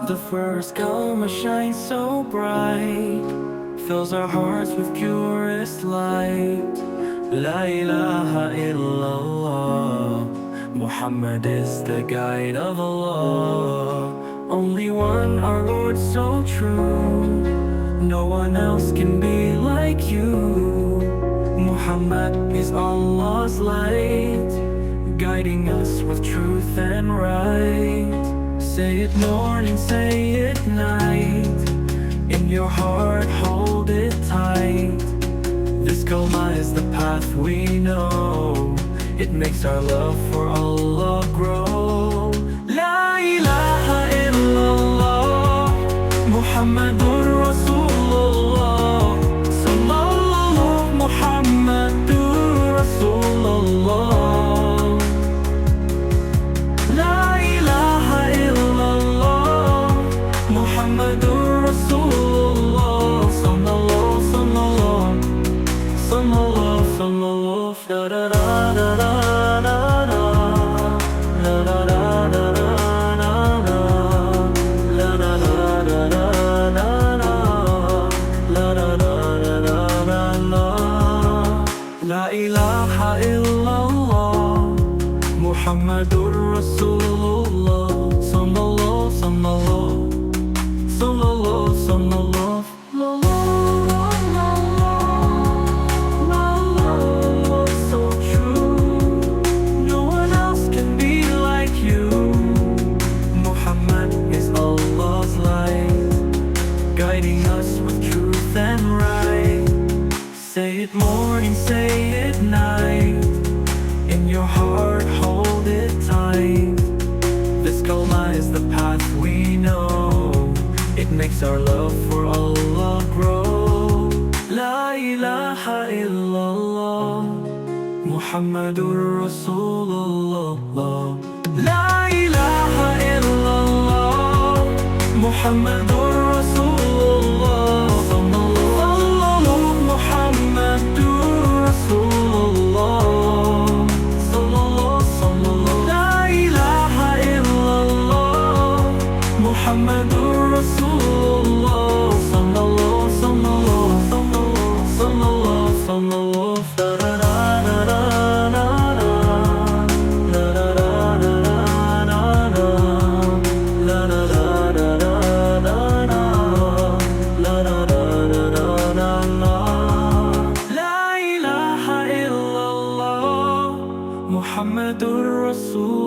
The first Kalma shines so bright, fills our hearts with purest light. La ilaha illallah, Muhammad is the guide of Allah. Only one, our Lord so true, no one else can be like you. Muhammad is Allah's light, guiding us with truth and right. Say it morning, say it night, in your heart hold it tight. This kalma is the path we know, it makes our love for Allah grow. La ilaha illallah, Muhammadur Rasulullah, Sallallahu Muhammadur Rasulullah. La ilaha illallah, Muhammadur Rasulullah, Sallallahu, Sallallahu, Sallallahu, Sallallahu, da da da da da da da, da da da da da da, la da da da da da da, la da da da da da da. La ilaha illallah, Muhammadur Rasulullah, Sallallahu, Sallallahu, Sallallahu, Sallallahu, Sallallahu. So true, no one else can be like you. Muhammad is Allah's light, guiding us with truth and right. Say it morning, say it night, in your heart hold it tight. This kalma is the path we know, it makes our love for Allah grow. La ilaha illallah, Muhammadur Rasulullah. La ilaha illallah, Muhammadur Rasulullah, Sallallahu Muhammadur Rasulullah, Sallallahu, Sallallahu. La ilaha illallah, Muhammadur Rasulullah, Sallallahu, Sallallahu, Sallallahu, Sallallahu, Sallallahu. Da da da da da da, da da da da da da, la da da da da da da, la da da da da da da. La ilaha illallah, Muhammadur Rasul.